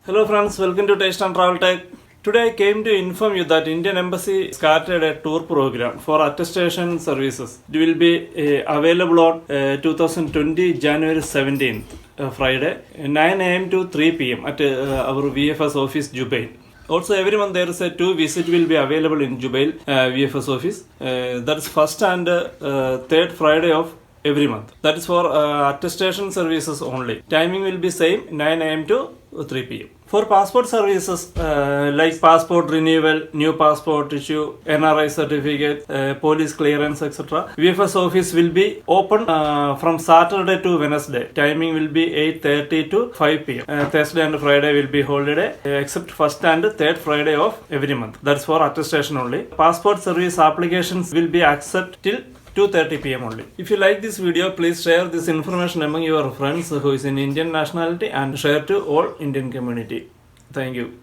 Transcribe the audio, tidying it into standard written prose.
Hello friends, welcome to Taste and Travel Tech. Today I came to inform you that Indian Embassy started a tour program for attestation services. It will be available on 2020 January 17th, Friday, 9 a.m. to 3 p.m. at our VFS office Jubail. Also, every month there is a 2 visit will be available in Jubail VFS office. That is first and third Friday of every month. That is for attestation services only. Timing will be same 9 a.m. to 3 p.m. For passport services like passport renewal, new passport issue, NRI certificate, police clearance, etc. VFS office will be open from Saturday to Wednesday. Timing will be 8:30 to 5 p.m. Thursday and Friday will be holiday except first and third Friday of every month. That's for attestation only. Passport service applications will be accepted till 2:30 p.m. only. If you like this video, please share this information among your friends who is in Indian nationality and share to all Indian community. Thank you.